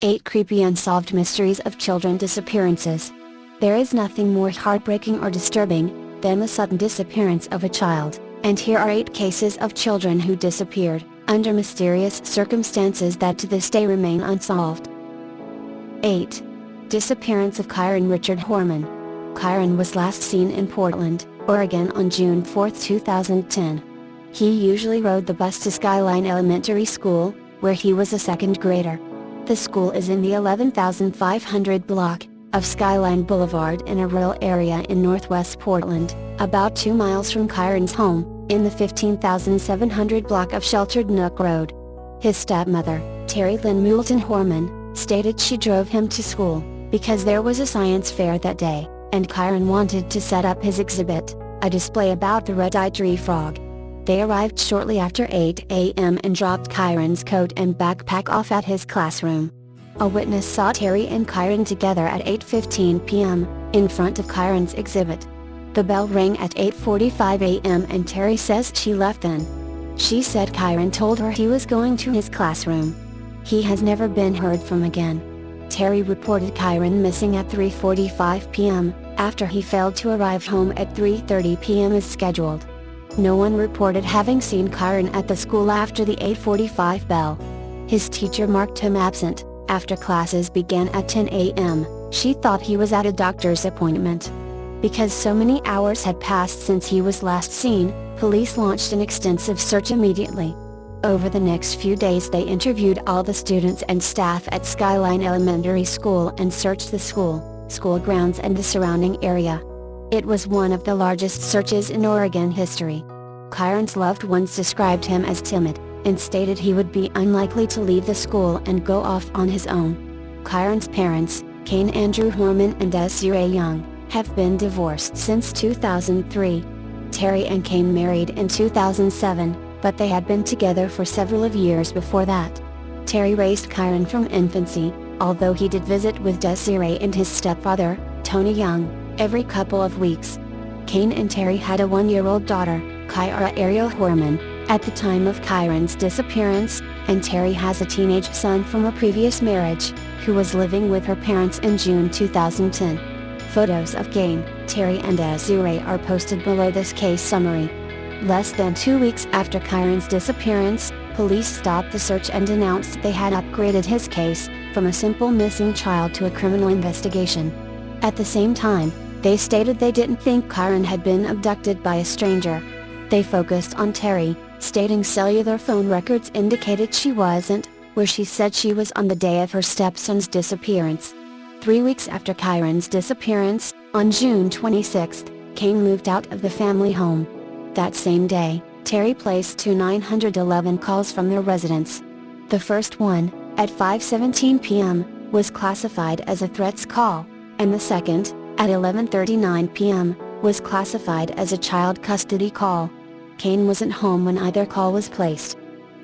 8 Creepy Unsolved Mysteries of Children Disappearances. There is nothing more heartbreaking or disturbing than the sudden disappearance of a child, and here are 8 cases of children who disappeared, under mysterious circumstances that to this day remain unsolved. 8. Disappearance of Kyron Richard Horman. Kyron was last seen in Portland, Oregon on June 4, 2010. He usually rode the bus to Skyline Elementary School, where he was a second grader. The school is in the 11,500 block of Skyline Boulevard in a rural area in northwest Portland, about 2 miles from Kyron's home, in the 15,700 block of Sheltered Nook Road. His stepmother, Terry Lynn Moulton Horman, stated she drove him to school because there was a science fair that day, and Kyron wanted to set up his exhibit, a display about the red-eyed tree frog. They arrived shortly after 8 a.m. and dropped Kyron's coat and backpack off at his classroom. A witness saw Terry and Kyron together at 8:15 p.m., in front of Kyron's exhibit. The bell rang at 8:45 a.m. and Terry says she left then. She said Kyron told her he was going to his classroom. He has never been heard from again. Terry reported Kyron missing at 3:45 p.m., after he failed to arrive home at 3:30 p.m. as scheduled. No one reported having seen Kyron at the school after the 8:45 bell. His teacher marked him absent. After classes began at 10 a.m., she thought he was at a doctor's appointment. Because so many hours had passed since he was last seen, police launched an extensive search immediately. Over the next few days they interviewed all the students and staff at Skyline Elementary School and searched the school grounds and the surrounding area. It was one of the largest searches in Oregon history. Kyron's loved ones described him as timid, and stated he would be unlikely to leave the school and go off on his own. Kyron's parents, Kane Andrew Horman and Desiree Young, have been divorced since 2003. Terry and Kane married in 2007, but they had been together for several years before that. Terry raised Kyron from infancy, although he did visit with Desiree and his stepfather, Tony Young, every couple of weeks. Kane and Terry had a 1-year-old daughter, Kyra Ariel Horman, at the time of Kyron's disappearance, and Terry has a teenage son from a previous marriage, who was living with her parents in June 2010. Photos of Kane, Terry and Desiree are posted below this case summary. Less than 2 weeks after Kyron's disappearance, police stopped the search and announced they had upgraded his case, from a simple missing child to a criminal investigation. At the same time, they stated they didn't think Kyron had been abducted by a stranger. They focused on Terry, stating cellular phone records indicated she wasn't where she said she was on the day of her stepson's disappearance. 3 weeks after Kyron's disappearance, on June 26, Kane moved out of the family home. That same day, Terry placed 2 911 calls from their residence. The first one, at 5:17 p.m., was classified as a threats call, and the second, at 11:39 p.m., was classified as a child custody call. Kane wasn't home when either call was placed.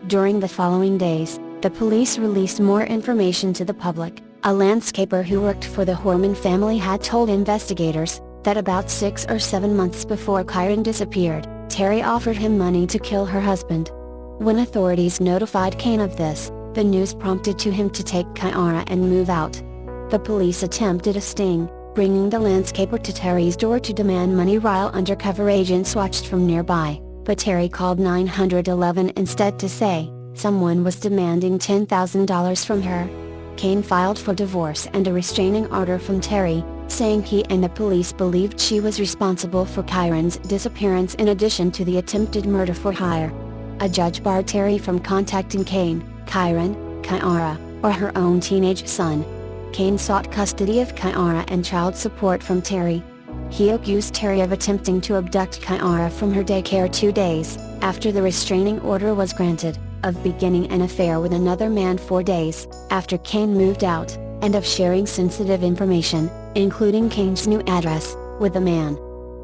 During the following days, the police released more information to the public. A landscaper who worked for the Horman family had told investigators that about 6 or 7 months before Kyron disappeared, Terry offered him money to kill her husband. When authorities notified Kane of this, the news prompted him to take Kyra and move out. The police attempted a sting, bringing the landscaper to Terry's door to demand money while undercover agents watched from nearby, but Terry called 911 instead to say someone was demanding $10,000 from her. Kane filed for divorce and a restraining order from Terry, saying he and the police believed she was responsible for Kyron's disappearance in addition to the attempted murder for hire. A judge barred Terry from contacting Kane, Kyron, Kyra, or her own teenage son. Kane sought custody of Kyra and child support from Terry. He accused Terry of attempting to abduct Kyra from her daycare 2 days after the restraining order was granted, of beginning an affair with another man 4 days after Kane moved out, and of sharing sensitive information, including Kane's new address, with a man.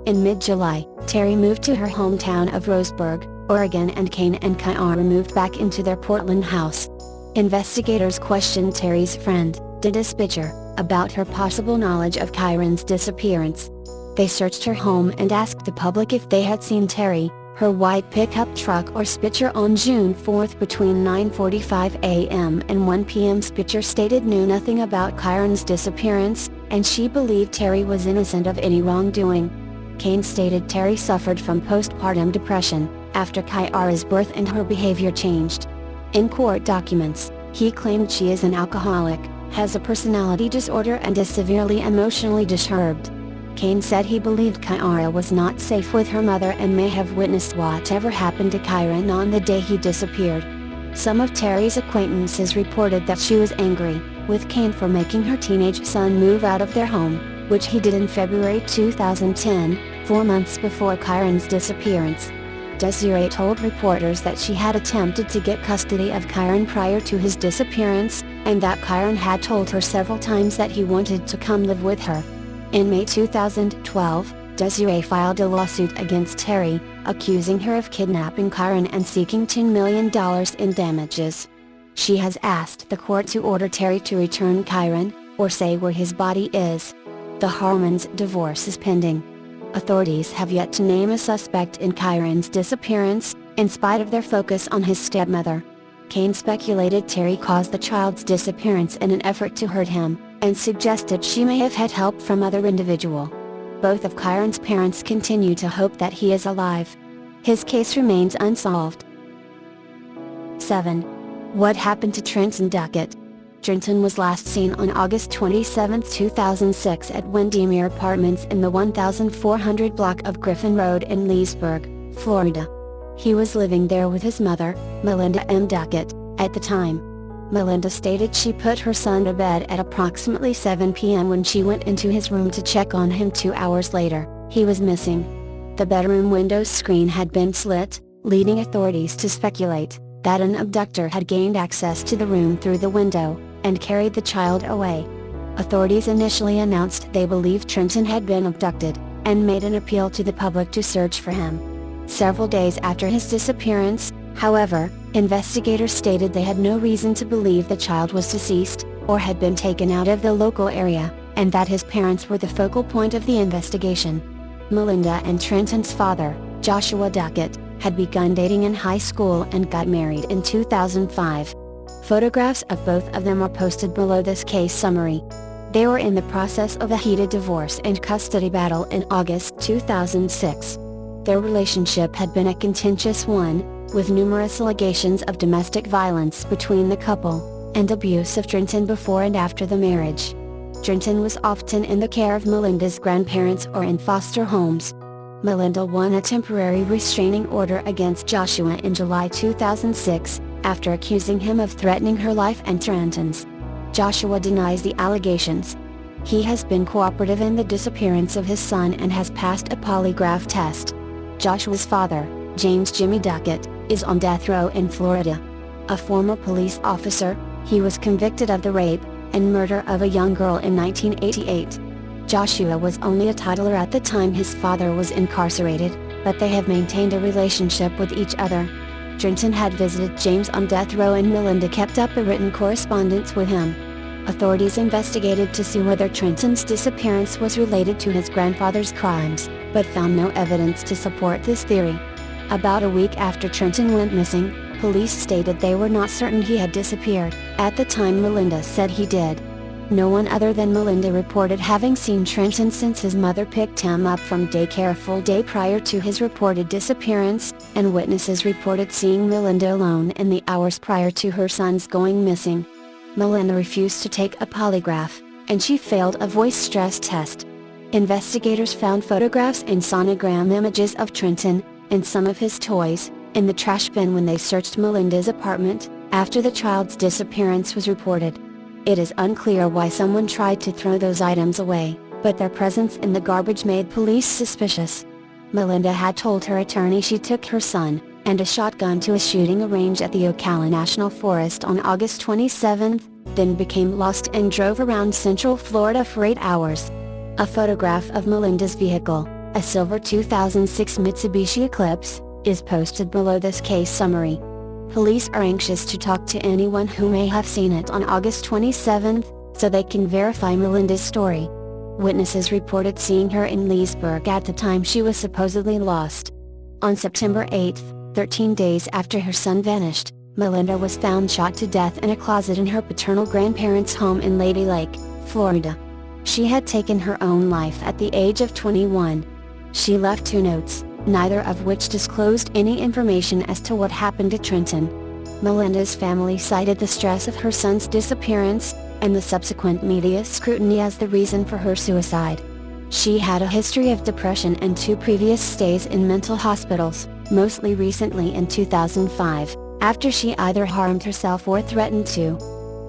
In mid-July, Terry moved to her hometown of Roseburg, Oregon, and Kane and Kyra moved back into their Portland house. Investigators questioned Terry's friend, Dennis Bitcher, about her possible knowledge of Kyron's disappearance. They searched her home and asked the public if they had seen Terry, Her white pickup truck or Spitzer on June 4 between 9:45 a.m. and 1 p.m. Spitzer stated knew nothing about Kyron's disappearance, and she believed Terry was innocent of any wrongdoing. Kane stated Terry suffered from postpartum depression after Kyra's birth and her behavior changed. In court documents, he claimed she is an alcoholic, has a personality disorder and is severely emotionally disturbed. Kane said he believed Kyra was not safe with her mother and may have witnessed whatever happened to Kyron on the day he disappeared. Some of Terry's acquaintances reported that she was angry with Kane for making her teenage son move out of their home, which he did in February 2010, 4 months before Kyron's disappearance. Desiree told reporters that she had attempted to get custody of Kyron prior to his disappearance, and that Kyron had told her several times that he wanted to come live with her. In May 2012, Desiree filed a lawsuit against Terry, accusing her of kidnapping Kyron and seeking $10 million in damages. She has asked the court to order Terry to return Kyron, or say where his body is. The Harmons' divorce is pending. Authorities have yet to name a suspect in Kyron's disappearance, in spite of their focus on his stepmother. Kane speculated Terry caused the child's disappearance in an effort to hurt him, and suggested she may have had help from other individual. Both of Kyron's parents continue to hope that he is alive. His case remains unsolved. 7. What happened to Trenton Duckett? Trenton was last seen on August 27, 2006 at Windermere Apartments in the 1400 block of Griffin Road in Leesburg, Florida. He was living there with his mother, Melinda M. Duckett, at the time. Melinda stated she put her son to bed at approximately 7 p.m. when she went into his room to check on him. 2 hours later, he was missing. The bedroom window's screen had been slit, leading authorities to speculate that an abductor had gained access to the room through the window, and carried the child away. Authorities initially announced they believed Trenton had been abducted, and made an appeal to the public to search for him. Several days after his disappearance, however, investigators stated they had no reason to believe the child was deceased, or had been taken out of the local area, and that his parents were the focal point of the investigation. Melinda and Trenton's father, Joshua Duckett, had begun dating in high school and got married in 2005. Photographs of both of them are posted below this case summary. They were in the process of a heated divorce and custody battle in August 2006. Their relationship had been a contentious one, with numerous allegations of domestic violence between the couple, and abuse of Trenton before and after the marriage. Trenton was often in the care of Melinda's grandparents or in foster homes. Melinda won a temporary restraining order against Joshua in July 2006, after accusing him of threatening her life and Trenton's. Joshua denies the allegations. He has been cooperative in the disappearance of his son and has passed a polygraph test. Joshua's father, James Jimmy Duckett, is on death row in Florida. A former police officer, he was convicted of the rape and murder of a young girl in 1988. Joshua was only a toddler at the time his father was incarcerated, but they have maintained a relationship with each other. Trenton had visited James on death row and Melinda kept up a written correspondence with him. Authorities investigated to see whether Trenton's disappearance was related to his grandfather's crimes, but found no evidence to support this theory. About a week after Trenton went missing, police stated they were not certain he had disappeared. At the time Melinda said he did. No one other than Melinda reported having seen Trenton since his mother picked him up from daycare a full day prior to his reported disappearance, and witnesses reported seeing Melinda alone in the hours prior to her son's going missing. Melinda refused to take a polygraph, and she failed a voice stress test. Investigators found photographs and sonogram images of Trenton, and some of his toys, in the trash bin when they searched Melinda's apartment, after the child's disappearance was reported. It is unclear why someone tried to throw those items away, but their presence in the garbage made police suspicious. Melinda had told her attorney she took her son and a shotgun to a shooting range at the Ocala National Forest on August 27, then became lost and drove around Central Florida for 8 hours. A photograph of Melinda's vehicle, a silver 2006 Mitsubishi Eclipse, is posted below this case summary. Police are anxious to talk to anyone who may have seen it on August 27, so they can verify Melinda's story. Witnesses reported seeing her in Leesburg at the time she was supposedly lost. On September 8, 13 days after her son vanished, Melinda was found shot to death in a closet in her paternal grandparents' home in Lady Lake, Florida. She had taken her own life at the age of 21. She left 2 notes, neither of which disclosed any information as to what happened to Trenton. Melinda's family cited the stress of her son's disappearance, and the subsequent media scrutiny as the reason for her suicide. She had a history of depression and 2 previous stays in mental hospitals, mostly recently in 2005, after she either harmed herself or threatened to.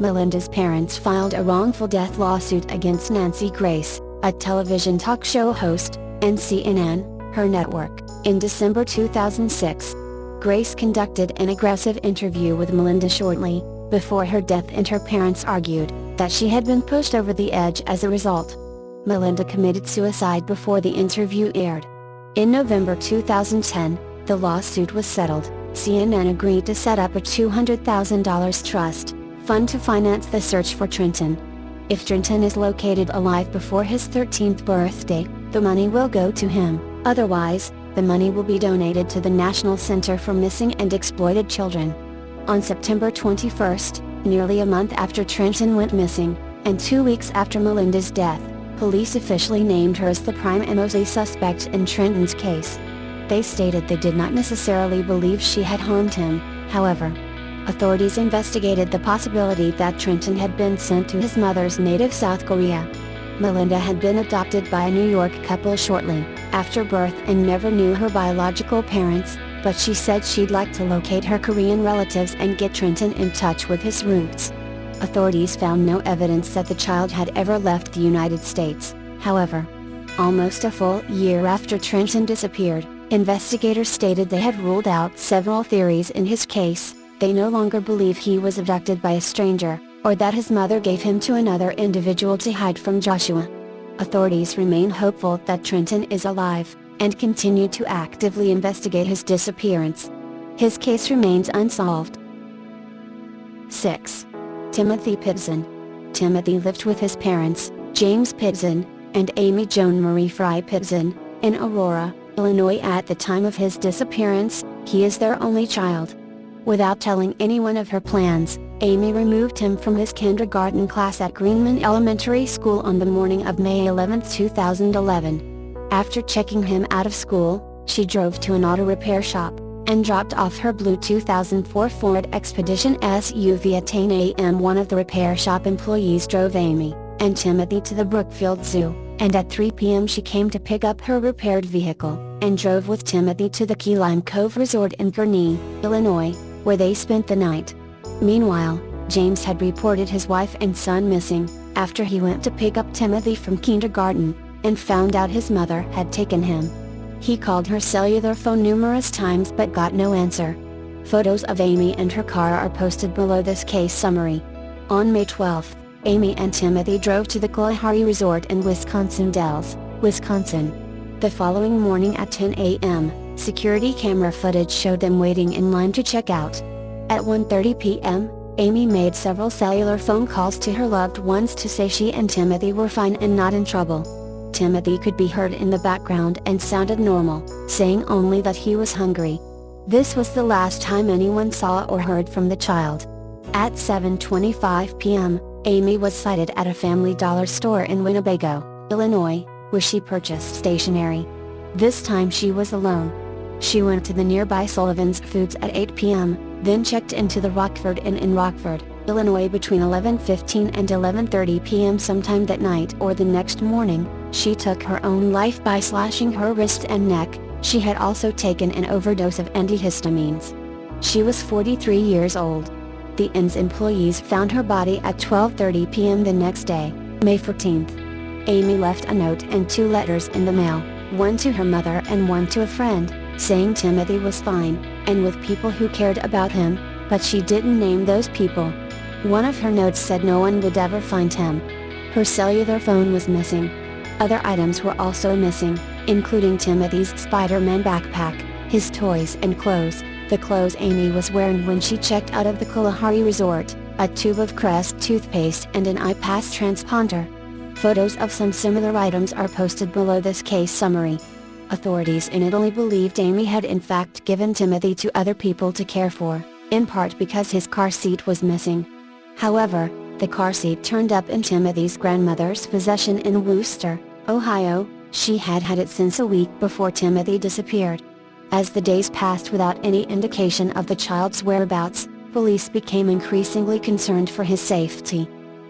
Melinda's parents filed a wrongful death lawsuit against Nancy Grace, a television talk show host, and CNN, her network, in December 2006. Grace conducted an aggressive interview with Melinda shortly before her death, and her parents argued that she had been pushed over the edge as a result. Melinda committed suicide before the interview aired. In November 2010, the lawsuit was settled. CNN agreed to set up a $200,000 trust fund to finance the search for Trenton. If Trenton is located alive before his 13th birthday, the money will go to him. Otherwise, the money will be donated to the National Center for Missing and Exploited Children. On September 21, nearly a month after Trenton went missing, and 2 weeks after Melinda's death, police officially named her as the prime and only suspect in Trenton's case. They stated they did not necessarily believe she had harmed him, however. Authorities investigated the possibility that Trenton had been sent to his mother's native South Korea. Melinda had been adopted by a New York couple shortly after birth and never knew her biological parents, but she said she'd like to locate her Korean relatives and get Trenton in touch with his roots. Authorities found no evidence that the child had ever left the United States, however. Almost a full year after Trenton disappeared, investigators stated they had ruled out several theories in his case. They no longer believe he was abducted by a stranger, or that his mother gave him to another individual to hide from Joshua. Authorities remain hopeful that Trenton is alive, and continue to actively investigate his disappearance. His case remains unsolved. 6. Timothy Pibson. Timothy lived with his parents, James Pibson, and Amy Joan Marie Fry Pibson, in Aurora, Illinois at the time of his disappearance. He is their only child. Without telling anyone of her plans, Amy removed him from his kindergarten class at Greenman Elementary School on the morning of May 11, 2011. After checking him out of school, she drove to an auto repair shop, and dropped off her blue 2004 Ford Expedition SUV at 10 a.m. One of the repair shop employees drove Amy and Timothy to the Brookfield Zoo, and at 3 p.m. she came to pick up her repaired vehicle, and drove with Timothy to the Key Lime Cove Resort in Gurnee, Illinois, where they spent the night. Meanwhile, James had reported his wife and son missing, after he went to pick up Timothy from kindergarten, and found out his mother had taken him. He called her cellular phone numerous times but got no answer. Photos of Amy and her car are posted below this case summary. On May 12, Amy and Timothy drove to the Kalahari Resort in Wisconsin Dells, Wisconsin. The following morning at 10 a.m., security camera footage showed them waiting in line to check out. At 1:30 p.m., Amy made several cellular phone calls to her loved ones to say she and Timothy were fine and not in trouble. Timothy could be heard in the background and sounded normal, saying only that he was hungry. This was the last time anyone saw or heard from the child. At 7:25 p.m., Amy was sighted at a Family Dollar store in Winnebago, Illinois, where she purchased stationery. This time she was alone. She went to the nearby Sullivan's Foods at 8 p.m., then checked into the Rockford Inn in Rockford, Illinois between 11:15 and 11:30 p.m. sometime that night or the next morning. She took her own life by slashing her wrist and neck. She had also taken an overdose of antihistamines. She was 43 years old. The inn's employees found her body at 12:30 p.m. the next day, May 14th. Amy left a note and 2 letters in the mail, one to her mother and one to a friend, saying Timothy was fine, and with people who cared about him, but she didn't name those people. One of her notes said no one would ever find him. Her cellular phone was missing. Other items were also missing, including Timothy's Spider-Man backpack, his toys and clothes, the clothes Amy was wearing when she checked out of the Kalahari Resort, a tube of Crest toothpaste and an iPass transponder. Photos of some similar items are posted below this case summary. Authorities in Italy believed Amy had in fact given Timothy to other people to care for, in part because his car seat was missing. However, the car seat turned up in Timothy's grandmother's possession in Wooster, Ohio. She had had it since a week before Timothy disappeared. As the days passed without any indication of the child's whereabouts, police became increasingly concerned for his safety.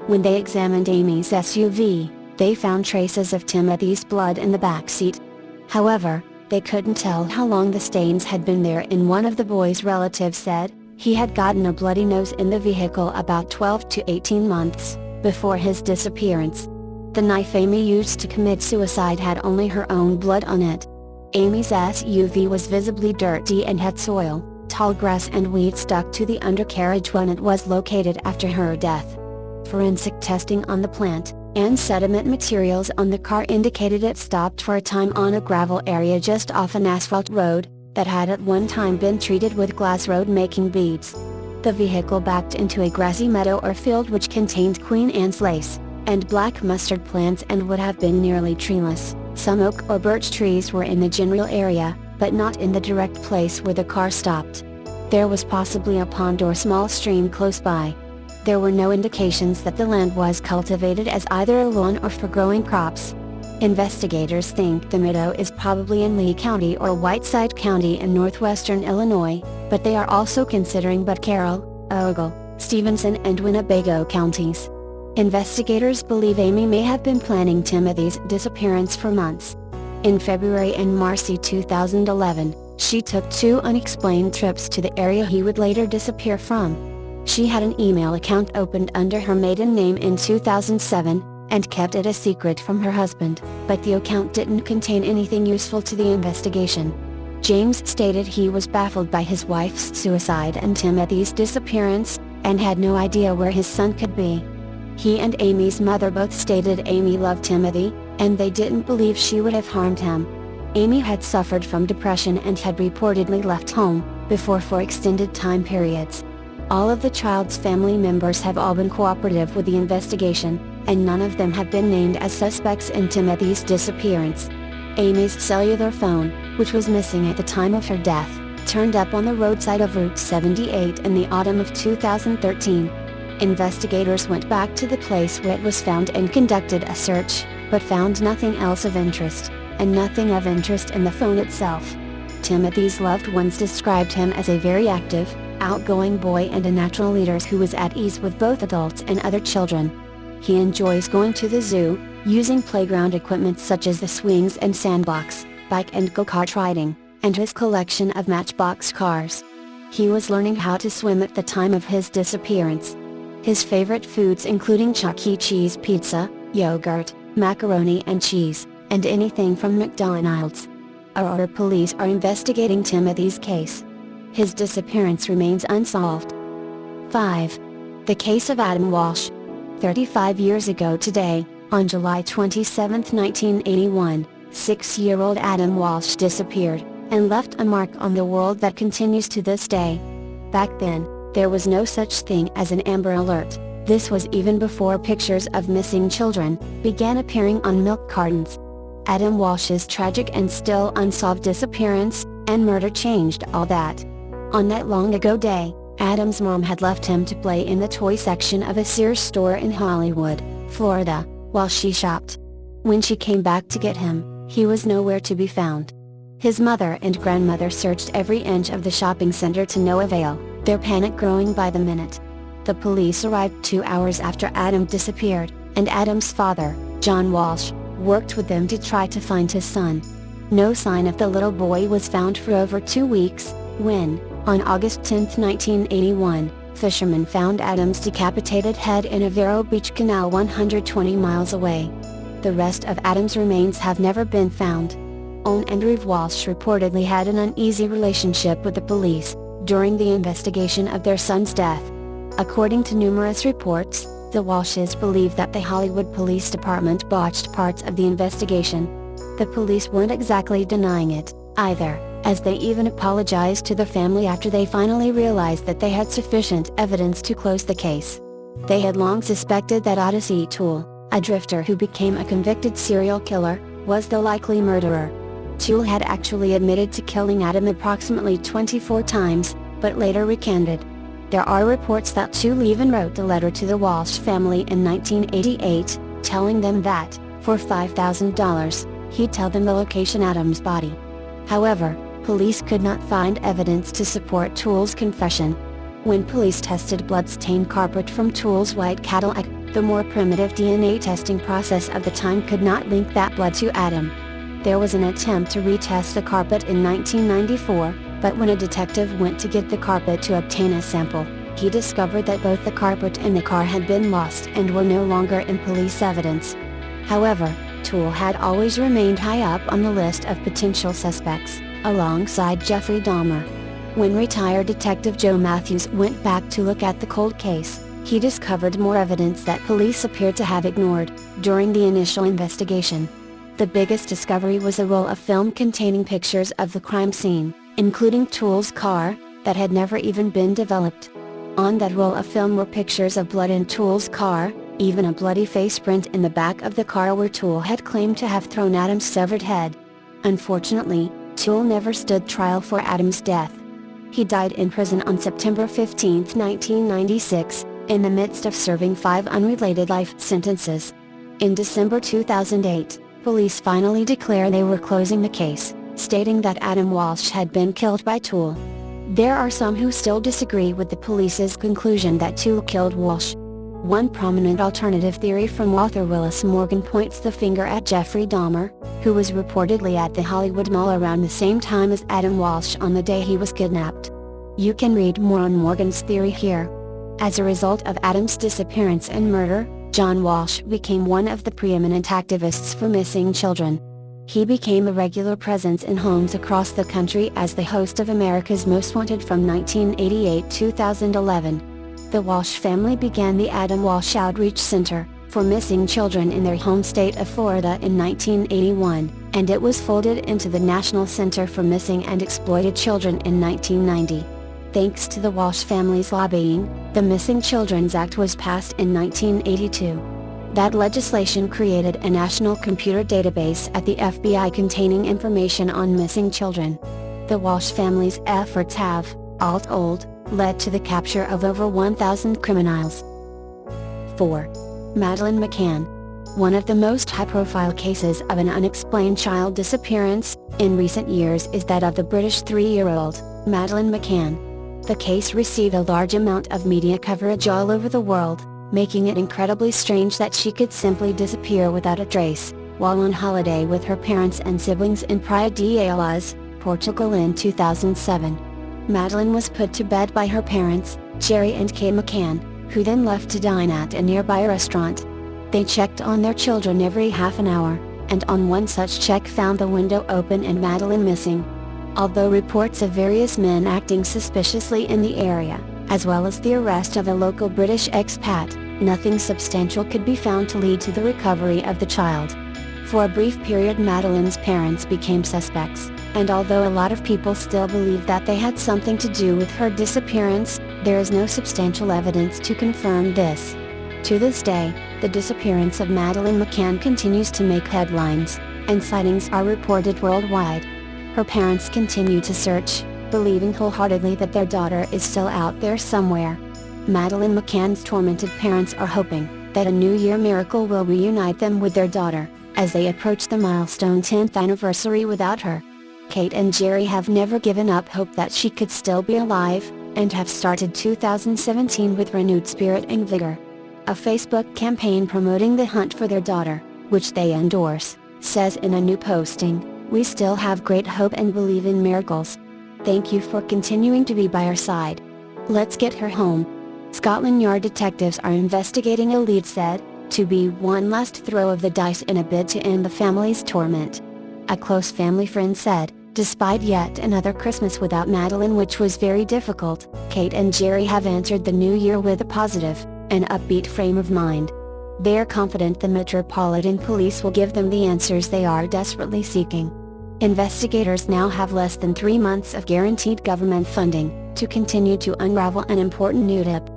When they examined Amy's SUV, they found traces of Timothy's blood in the back seat. However, they couldn't tell how long the stains had been there, and one of the boy's relatives said he had gotten a bloody nose in the vehicle about 12 to 18 months before his disappearance. The knife Amy used to commit suicide had only her own blood on it. Amy's SUV was visibly dirty and had soil, tall grass and weeds stuck to the undercarriage when it was located after her death. Forensic testing on the plant and sediment materials on the car indicated it stopped for a time on a gravel area just off an asphalt road that had at one time been treated with glass road-making beads. The vehicle backed into a grassy meadow or field which contained Queen Anne's lace and black mustard plants and would have been nearly treeless. Some oak or birch trees were in the general area, but not in the direct place where the car stopped. There was possibly a pond or small stream close by. There were no indications that the land was cultivated as either a lawn or for growing crops. Investigators think the meadow is probably in Lee County or Whiteside County in northwestern Illinois, but they are also considering Butte Carroll, Ogle, Stevenson and Winnebago counties. Investigators believe Amy may have been planning Timothy's disappearance for months. In February and March 2011, she took 2 unexplained trips to the area he would later disappear from. She had an email account opened under her maiden name in 2007, and kept it a secret from her husband, but the account didn't contain anything useful to the investigation. James stated he was baffled by his wife's suicide and Timothy's disappearance, and had no idea where his son could be. He and Amy's mother both stated Amy loved Timothy, and they didn't believe she would have harmed him. Amy had suffered from depression and had reportedly left home before for extended time periods. All of the child's family members have all been cooperative with the investigation, and none of them have been named as suspects in Timothy's disappearance. Amy's cellular phone, which was missing at the time of her death, turned up on the roadside of Route 78 in the autumn of 2013. Investigators went back to the place where it was found and conducted a search, but found nothing else of interest, and nothing of interest in the phone itself. Timothy's loved ones described him as a very active, outgoing boy and a natural leader who was at ease with both adults and other children. He enjoys going to the zoo, using playground equipment such as the swings and sandbox, bike and go-kart riding, and his collection of Matchbox cars. He was learning how to swim at the time of his disappearance. His favorite foods including Chuck E. Cheese pizza, yogurt, macaroni and cheese, and anything from McDonald's. Aurora police are investigating Timothy's case. His disappearance remains unsolved. 5. The case of Adam Walsh. 35 years ago today, on July 27, 1981, 6-year-old Adam Walsh disappeared, and left a mark on the world that continues to this day. Back then, there was no such thing as an Amber Alert. This was even before pictures of missing children began appearing on milk cartons. Adam Walsh's tragic and still unsolved disappearance and murder changed all that. On that long ago day, Adam's mom had left him to play in the toy section of a Sears store in Hollywood, Florida, while she shopped. When she came back to get him, he was nowhere to be found. His mother and grandmother searched every inch of the shopping center to no avail, their panic growing by the minute. The police arrived 2 hours after Adam disappeared, and Adam's father, John Walsh, worked with them to try to find his son. No sign of the little boy was found for over 2 weeks, when, on August 10, 1981, fishermen found Adam's decapitated head in a Vero Beach canal 120 miles away. The rest of Adam's remains have never been found. Owen and Ruth Walsh reportedly had an uneasy relationship with the police during the investigation of their son's death. According to numerous reports, the Walshes believe that the Hollywood Police Department botched parts of the investigation. The police weren't exactly denying it, either, as they even apologized to the family after they finally realized that they had sufficient evidence to close the case. They had long suspected that Odyssey Toole, a drifter who became a convicted serial killer, was the likely murderer. Toole had actually admitted to killing Adam approximately 24 times, but later recanted. There are reports that Toole even wrote a letter to the Walsh family in 1988, telling them that, for $5,000, he'd tell them the location of Adam's body. However, police could not find evidence to support Toole's confession. When police tested blood-stained carpet from Toole's white Cadillac, the more primitive DNA testing process of the time could not link that blood to Adam. There was an attempt to retest the carpet in 1994, but when a detective went to get the carpet to obtain a sample, he discovered that both the carpet and the car had been lost and were no longer in police evidence. However, Toole had always remained high up on the list of potential suspects, alongside Jeffrey Dahmer. When retired Detective Joe Matthews went back to look at the cold case, he discovered more evidence that police appeared to have ignored during the initial investigation. The biggest discovery was a roll of film containing pictures of the crime scene, including Toole's car, that had never even been developed. On that roll of film were pictures of blood in Toole's car, even a bloody face print in the back of the car where Toole had claimed to have thrown Adam's severed head. Unfortunately, Toole never stood trial for Adam's death. He died in prison on September 15, 1996, in the midst of serving 5 unrelated life sentences. In December 2008, police finally declared they were closing the case, stating that Adam Walsh had been killed by Toole. There are some who still disagree with the police's conclusion that Toole killed Walsh. One prominent alternative theory from author Willis Morgan points the finger at Jeffrey Dahmer, who was reportedly at the Hollywood Mall around the same time as Adam Walsh on the day he was kidnapped. You can read more on Morgan's theory here. As a result of Adam's disappearance and murder, John Walsh became one of the preeminent activists for missing children. He became a regular presence in homes across the country as the host of America's Most Wanted from 1988 to 2011. The Walsh family began the Adam Walsh Outreach Center for missing children in their home state of Florida in 1981, and it was folded into the National Center for Missing and Exploited Children in 1990. Thanks to the Walsh family's lobbying, the Missing Children's Act was passed in 1982. That legislation created a national computer database at the FBI containing information on missing children. The Walsh family's efforts have, all told, led to the capture of over 1,000 criminals. 4. Madeleine McCann. One of the most high-profile cases of an unexplained child disappearance, in recent years is that of the British 3-year-old, Madeleine McCann. The case received a large amount of media coverage all over the world, making it incredibly strange that she could simply disappear without a trace, while on holiday with her parents and siblings in Praia de Alas, Portugal in 2007. Madeleine was put to bed by her parents, Jerry and Kay McCann, who then left to dine at a nearby restaurant. They checked on their children every half an hour, and on one such check found the window open and Madeleine missing. Although reports of various men acting suspiciously in the area, as well as the arrest of a local British expat, nothing substantial could be found to lead to the recovery of the child. For a brief period Madeleine's parents became suspects, and although a lot of people still believe that they had something to do with her disappearance, there is no substantial evidence to confirm this. To this day, the disappearance of Madeleine McCann continues to make headlines, and sightings are reported worldwide. Her parents continue to search, believing wholeheartedly that their daughter is still out there somewhere. Madeleine McCann's tormented parents are hoping that a New Year miracle will reunite them with their daughter, as they approach the milestone 10th anniversary without her. Kate and Jerry have never given up hope that she could still be alive, and have started 2017 with renewed spirit and vigor. A Facebook campaign promoting the hunt for their daughter, which they endorse, says in a new posting, "We still have great hope and believe in miracles. Thank you for continuing to be by our side. Let's get her home." Scotland Yard detectives are investigating a lead said to be one last throw of the dice in a bid to end the family's torment. A close family friend said, "Despite yet another Christmas without Madeleine, which was very difficult, Kate and Jerry have entered the new year with a positive and upbeat frame of mind. They are confident the Metropolitan Police will give them the answers they are desperately seeking." Investigators now have less than 3 months of guaranteed government funding to continue to unravel an important new tip.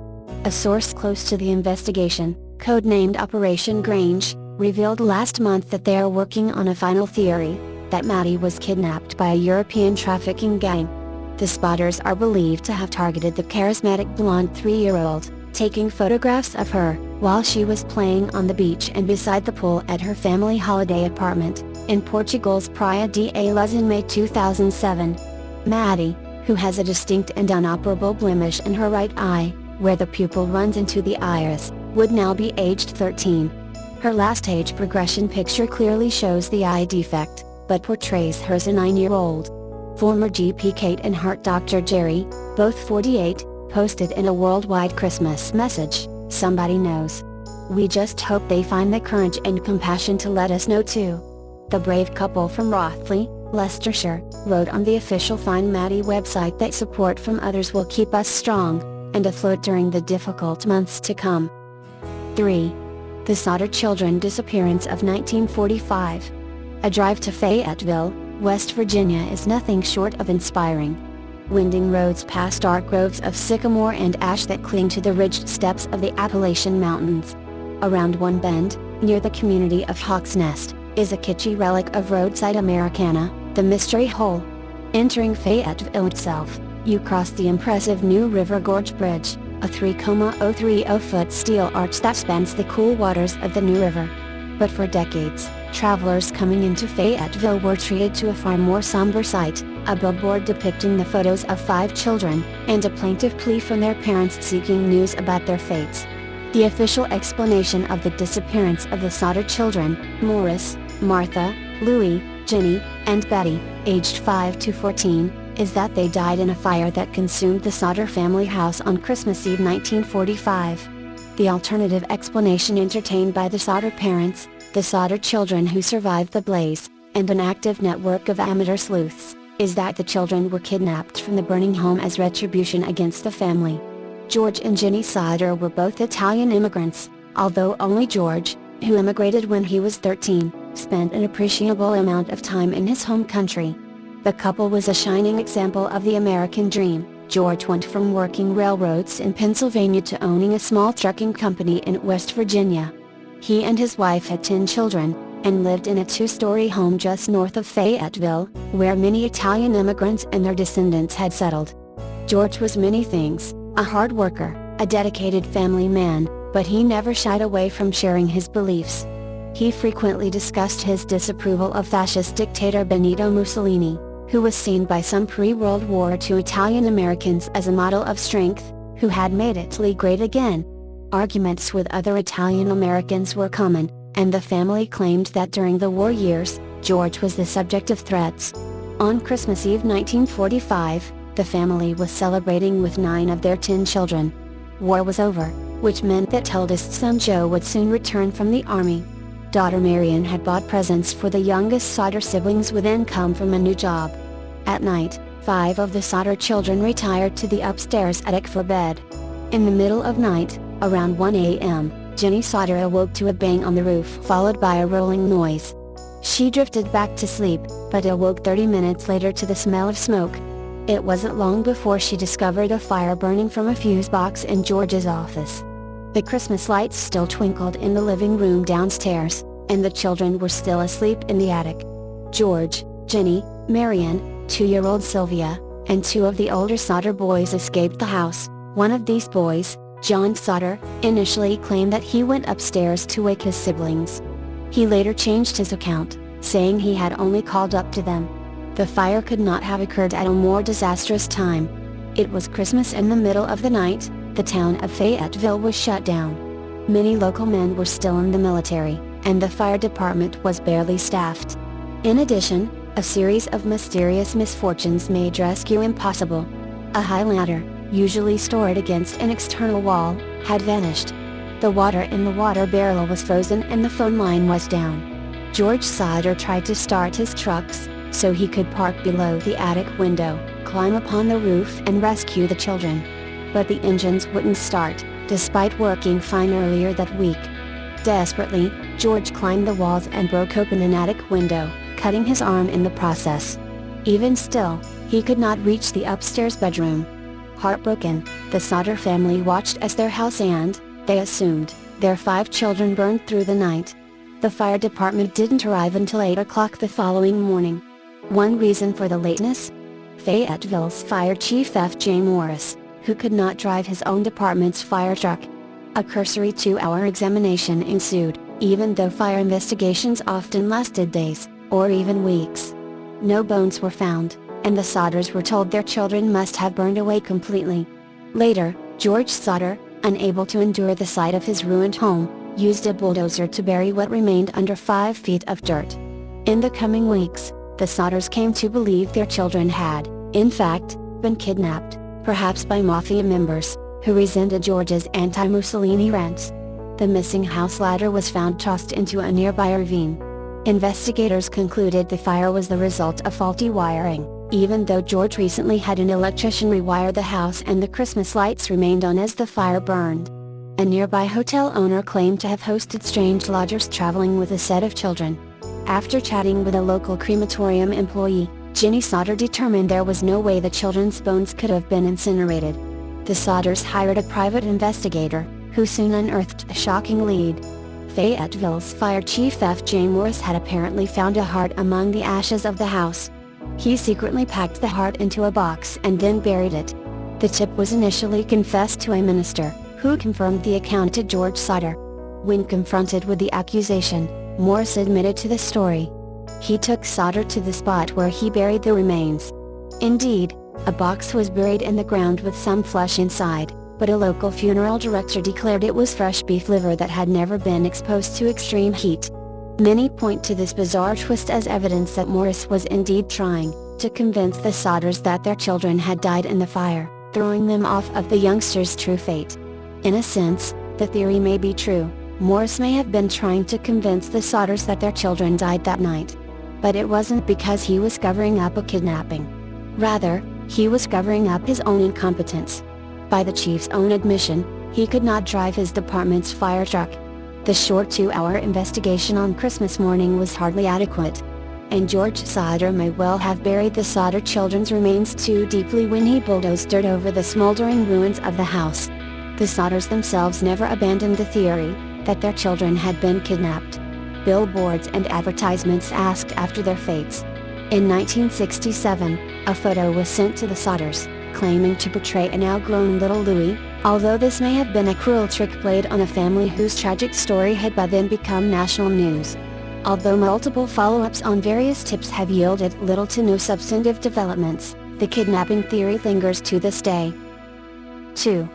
A source close to the investigation, codenamed Operation Grange, revealed last month that they are working on a final theory, that Maddie was kidnapped by a European trafficking gang. The spotters are believed to have targeted the charismatic blonde 3-year-old, taking photographs of her while she was playing on the beach and beside the pool at her family holiday apartment in Portugal's Praia da Luz in May 2007. Maddie, who has a distinct and inoperable blemish in her right eye, where the pupil runs into the iris, would now be aged 13. Her last age progression picture clearly shows the eye defect, but portrays her as a 9-year-old. Former GP Kate and heart doctor Jerry, both 48, posted in a worldwide Christmas message, "Somebody knows. We just hope they find the courage and compassion to let us know too." The brave couple from Rothley, Leicestershire, wrote on the official Find Maddie website that support from others will keep us strong and afloat during the difficult months to come. 3. The Sodder Children Disappearance of 1945. A drive to Fayetteville, West Virginia is nothing short of inspiring. Winding roads past dark groves of sycamore and ash that cling to the ridged steps of the Appalachian Mountains. Around one bend, near the community of Hawk's Nest, is a kitschy relic of roadside Americana, the Mystery Hole. Entering Fayetteville itself, you cross the impressive New River Gorge Bridge, a 3,030-foot steel arch that spans the cool waters of the New River. But for decades, travelers coming into Fayetteville were treated to a far more somber sight, a billboard depicting the photos of 5 children, and a plaintive plea from their parents seeking news about their fates. The official explanation of the disappearance of the Sodder children, Morris, Martha, Louie, Jenny, and Betty, aged 5 to 14, is that they died in a fire that consumed the Sodder family house on Christmas Eve 1945. The alternative explanation entertained by the Sodder parents, the Sodder children who survived the blaze, and an active network of amateur sleuths, is that the children were kidnapped from the burning home as retribution against the family. George and Jenny Sodder were both Italian immigrants, although only George, who immigrated when he was 13, spent an appreciable amount of time in his home country. The couple was a shining example of the American dream. George went from working railroads in Pennsylvania to owning a small trucking company in West Virginia. He and his wife had 10 children, and lived in a 2-story home just north of Fayetteville, where many Italian immigrants and their descendants had settled. George was many things: a hard worker, a dedicated family man, but he never shied away from sharing his beliefs. He frequently discussed his disapproval of fascist dictator Benito Mussolini, who was seen by some pre-World War II Italian Americans as a model of strength, who had made Italy great again. Arguments with other Italian Americans were common, and the family claimed that during the war years, George was the subject of threats. On Christmas Eve 1945, the family was celebrating with 9 of their 10 children. War was over, which meant that eldest son Joe would soon return from the army. Daughter Marion had bought presents for the youngest Sodder siblings with income from a new job. At night, 5 of the Sodder children retired to the upstairs attic for bed. In the middle of night, around 1 a.m., Jenny Sodder awoke to a bang on the roof followed by a rolling noise. She drifted back to sleep, but awoke 30 minutes later to the smell of smoke. It wasn't long before she discovered a fire burning from a fuse box in George's office. The Christmas lights still twinkled in the living room downstairs, and the children were still asleep in the attic. George, Jenny, Marion, 2-year-old Sylvia, and 2 of the older Sodder boys escaped the house. One of these boys, John Sodder, initially claimed that he went upstairs to wake his siblings. He later changed his account, saying he had only called up to them. The fire could not have occurred at a more disastrous time. It was Christmas in the middle of the night. The town of Fayetteville was shut down. Many local men were still in the military, and the fire department was barely staffed. In addition, a series of mysterious misfortunes made rescue impossible. A high ladder, usually stored against an external wall, had vanished. The water in the water barrel was frozen and the phone line was down. George Sodder tried to start his trucks, so he could park below the attic window, climb upon the roof and rescue the children. But the engines wouldn't start, despite working fine earlier that week. Desperately, George climbed the walls and broke open an attic window, cutting his arm in the process. Even still, he could not reach the upstairs bedroom. Heartbroken, the Sodder family watched as their house and, they assumed, their 5 children burned through the night. The fire department didn't arrive until 8 o'clock the following morning. One reason for the lateness? Fayetteville's fire chief F.J. Morris, who could not drive his own department's fire truck. A cursory 2-hour examination ensued, even though fire investigations often lasted days, or even weeks. No bones were found, and the Sodders were told their children must have burned away completely. Later, George Sodder, unable to endure the sight of his ruined home, used a bulldozer to bury what remained under 5 feet of dirt. In the coming weeks, the Sodders came to believe their children had, in fact, been kidnapped, perhaps by mafia members, who resented George's anti-Mussolini rants. The missing house ladder was found tossed into a nearby ravine. Investigators concluded the fire was the result of faulty wiring, even though George recently had an electrician rewire the house and the Christmas lights remained on as the fire burned. A nearby hotel owner claimed to have hosted strange lodgers traveling with a set of children. After chatting with a local crematorium employee, Jenny Sodder determined there was no way the children's bones could have been incinerated. The Sodders hired a private investigator, who soon unearthed a shocking lead. Fayetteville's fire chief F.J. Morris had apparently found a heart among the ashes of the house. He secretly packed the heart into a box and then buried it. The tip was initially confessed to a minister, who confirmed the account to George Sodder. When confronted with the accusation, Morris admitted to the story. He took Sodder to the spot where he buried the remains. Indeed, a box was buried in the ground with some flesh inside, but a local funeral director declared it was fresh beef liver that had never been exposed to extreme heat. Many point to this bizarre twist as evidence that Morris was indeed trying to convince the Sodders that their children had died in the fire, throwing them off of the youngsters' true fate. In a sense, the theory may be true. Morris may have been trying to convince the Sodders that their children died that night. But it wasn't because he was covering up a kidnapping. Rather, he was covering up his own incompetence. By the chief's own admission, he could not drive his department's fire truck. The short 2-hour investigation on Christmas morning was hardly adequate. And George Sodder may well have buried the Sodder children's remains too deeply when he bulldozed dirt over the smoldering ruins of the house. The Sodders themselves never abandoned the theory that their children had been kidnapped. Billboards and advertisements asked after their fates. In 1967, a photo was sent to the Sodders, claiming to portray a now-grown little Louis, although this may have been a cruel trick played on a family whose tragic story had by then become national news. Although multiple follow-ups on various tips have yielded little to no substantive developments, the kidnapping theory lingers to this day. 2.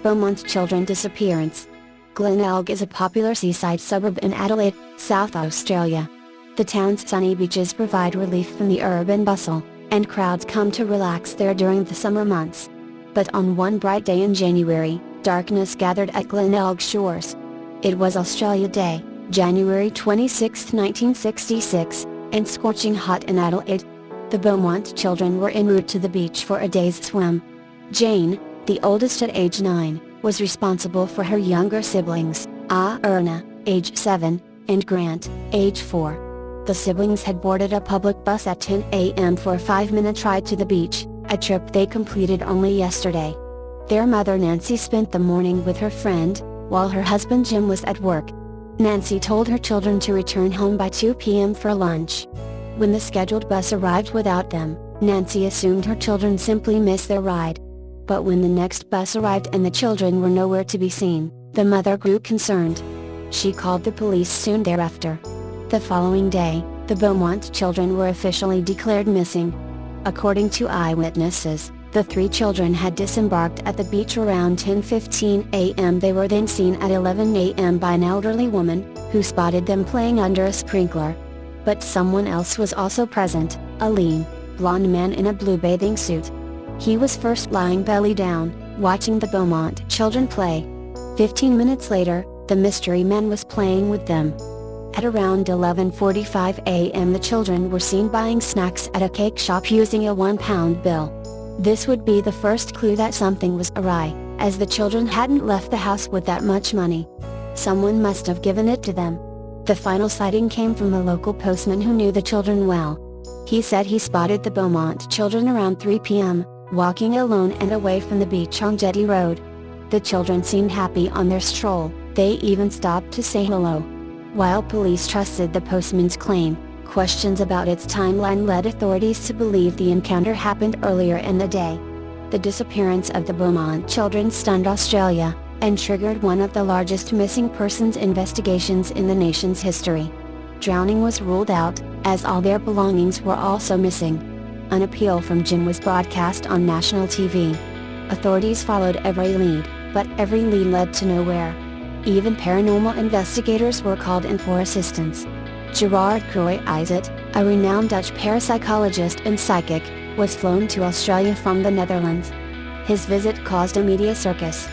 Beaumont children disappearance. Glenelg is a popular seaside suburb in Adelaide, South Australia. The town's sunny beaches provide relief from the urban bustle, and crowds come to relax there during the summer months. But on one bright day in January, darkness gathered at Glenelg shores. It was Australia Day, January 26, 1966, and scorching hot in Adelaide. The Beaumont children were en route to the beach for a day's swim. Jane, the oldest at age 9, was responsible for her younger siblings, Erna, age 7, and Grant, age 4. The siblings had boarded a public bus at 10 a.m. for a 5-minute ride to the beach, a trip they completed only yesterday. Their mother Nancy spent the morning with her friend, while her husband Jim was at work. Nancy told her children to return home by 2 p.m. for lunch. When the scheduled bus arrived without them, Nancy assumed her children simply missed their ride. But when the next bus arrived and the children were nowhere to be seen, the mother grew concerned. She called the police soon thereafter. The following day, the Beaumont children were officially declared missing. According to eyewitnesses, the 3 children had disembarked at the beach around 10:15 a.m. They were then seen at 11 a.m. by an elderly woman, who spotted them playing under a sprinkler. But someone else was also present, a lean, blond man in a blue bathing suit. He was first lying belly down, watching the Beaumont children play. 15 minutes later, the mystery man was playing with them. At around 11:45 a.m. the children were seen buying snacks at a cake shop using a £1 bill. This would be the first clue that something was awry, as the children hadn't left the house with that much money. Someone must have given it to them. The final sighting came from a local postman who knew the children well. He said he spotted the Beaumont children around 3 p.m., walking alone and away from the beach on Jetty Road. The children seemed happy on their stroll, they even stopped to say hello. While police trusted the postman's claim, questions about its timeline led authorities to believe the encounter happened earlier in the day. The disappearance of the Beaumont children stunned Australia, and triggered one of the largest missing persons investigations in the nation's history. Drowning was ruled out, as all their belongings were also missing. An appeal from Jim was broadcast on national TV. Authorities followed every lead, but every lead led to nowhere. Even paranormal investigators were called in for assistance. Gerard Croy-Izet, a renowned Dutch parapsychologist and psychic, was flown to Australia from the Netherlands. His visit caused a media circus.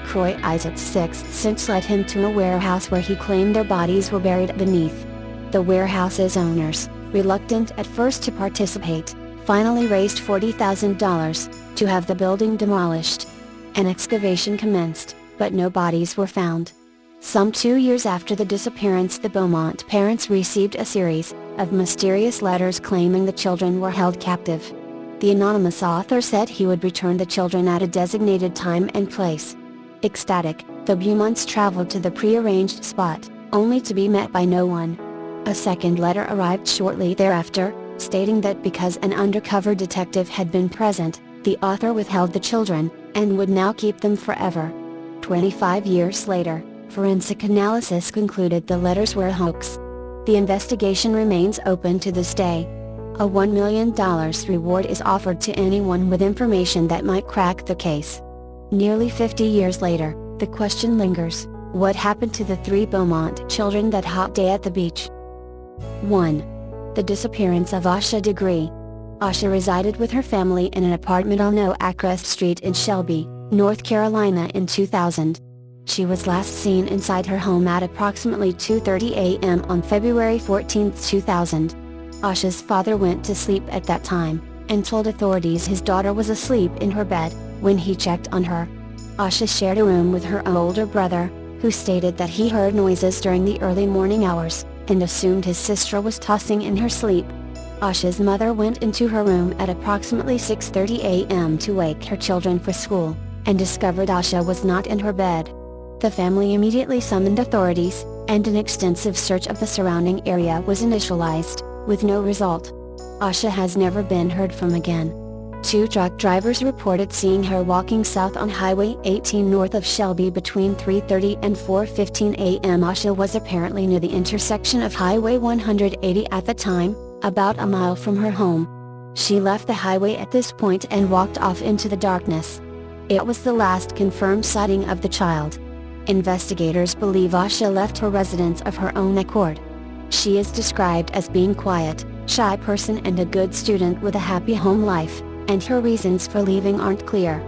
Croy-Izet's sixth sense led him to a warehouse where he claimed their bodies were buried beneath. The warehouse's owners, reluctant at first to participate, finally raised $40,000 to have the building demolished. An excavation commenced, but no bodies were found. Some 2 years after the disappearance, the Beaumont parents received a series of mysterious letters claiming the children were held captive. The anonymous author said he would return the children at a designated time and place. Ecstatic, the Beaumonts traveled to the prearranged spot, only to be met by no one. A second letter arrived shortly thereafter, stating that because an undercover detective had been present, the author withheld the children, and would now keep them forever. 25 years later, forensic analysis concluded the letters were a hoax. The investigation remains open to this day. A $1 million reward is offered to anyone with information that might crack the case. Nearly 50 years later, the question lingers: what happened to the 3 Beaumont children that hot day at the beach? 1. The disappearance of Asha Degree. Asha resided with her family in an apartment on Oakrest Street in Shelby, North Carolina in 2000. She was last seen inside her home at approximately 2:30 a.m. on February 14, 2000. Asha's father went to sleep at that time, and told authorities his daughter was asleep in her bed when he checked on her. Asha shared a room with her older brother, who stated that he heard noises during the early morning hours, and assumed his sister was tossing in her sleep. Asha's mother went into her room at approximately 6:30 a.m. to wake her children for school, and discovered Asha was not in her bed. The family immediately summoned authorities, and an extensive search of the surrounding area was initialized, with no result. Asha has never been heard from again. 2 truck drivers reported seeing her walking south on Highway 18 north of Shelby between 3:30 and 4:15 a.m. Asha was apparently near the intersection of Highway 180 at the time, about a mile from her home. She left the highway at this point and walked off into the darkness. It was the last confirmed sighting of the child. Investigators believe Asha left her residence of her own accord. She is described as being quiet, shy person and a good student with a happy home life, and her reasons for leaving aren't clear.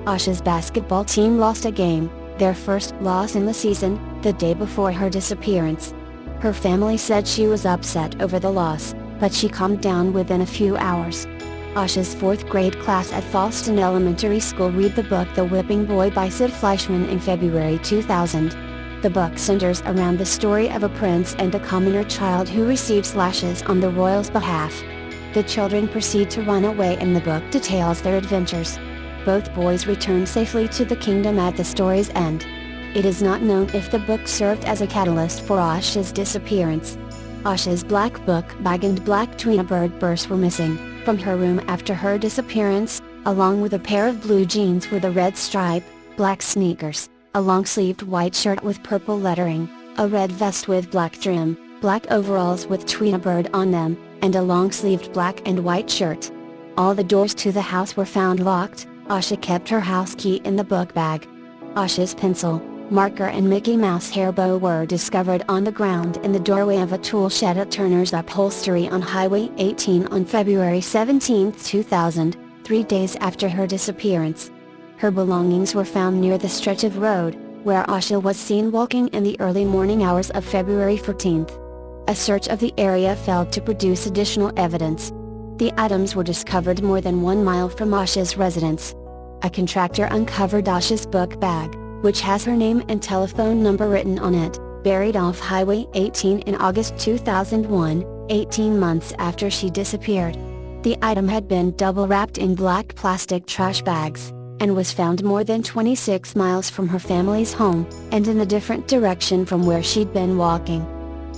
Asha's basketball team lost a game, their first loss in the season, the day before her disappearance. Her family said she was upset over the loss, but she calmed down within a few hours. Asha's 4th grade class at Fallston Elementary School read the book The Whipping Boy by Sid Fleischman in February 2000. The book centers around the story of a prince and a commoner child who receives lashes on the royal's behalf. The children proceed to run away and the book details their adventures. Both boys return safely to the kingdom at the story's end. It is not known if the book served as a catalyst for Asha's disappearance. Asha's black book bag and black tweetabird purse were missing from her room after her disappearance, along with a pair of blue jeans with a red stripe, black sneakers, a long-sleeved white shirt with purple lettering, a red vest with black trim, black overalls with tweetabird on them, and a long-sleeved black and white shirt. All the doors to the house were found locked. Asha kept her house key in the book bag. Asha's pencil, marker and Mickey Mouse hair bow were discovered on the ground in the doorway of a tool shed at Turner's Upholstery on Highway 18 on February 17, 2000, 3 days after her disappearance. Her belongings were found near the stretch of road, where Asha was seen walking in the early morning hours of February 14. A search of the area failed to produce additional evidence. The items were discovered more than 1 mile from Asha's residence. A contractor uncovered Asha's book bag, which has her name and telephone number written on it, buried off Highway 18 in August 2001, 18 months after she disappeared. The item had been double-wrapped in black plastic trash bags, and was found more than 26 miles from her family's home, and in a different direction from where she'd been walking.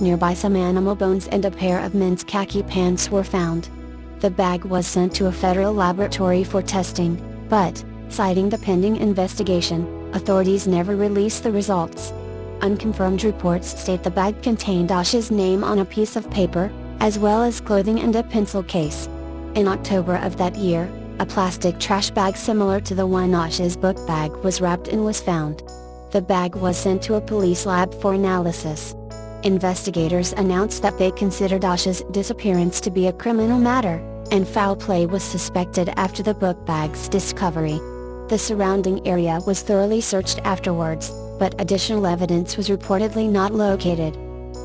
Nearby, some animal bones and a pair of men's khaki pants were found. The bag was sent to a federal laboratory for testing, but, citing the pending investigation, authorities never released the results. Unconfirmed reports state the bag contained Asha's name on a piece of paper, as well as clothing and a pencil case. In October of that year, a plastic trash bag similar to the one Asha's book bag was wrapped in was found. The bag was sent to a police lab for analysis. Investigators announced that they considered Asha's disappearance to be a criminal matter, and foul play was suspected after the book bag's discovery. The surrounding area was thoroughly searched afterwards, but additional evidence was reportedly not located.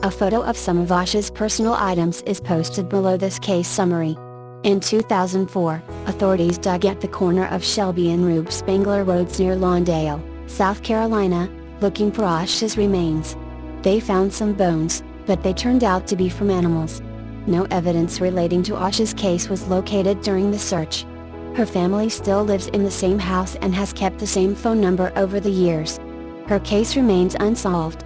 A photo of some of Asha's personal items is posted below this case summary. In 2004, authorities dug at the corner of Shelby and Rube Spangler Roads near Lawndale, South Carolina, looking for Asha's remains. They found some bones, but they turned out to be from animals. No evidence relating to Asha's case was located during the search. Her family still lives in the same house and has kept the same phone number over the years. Her case remains unsolved.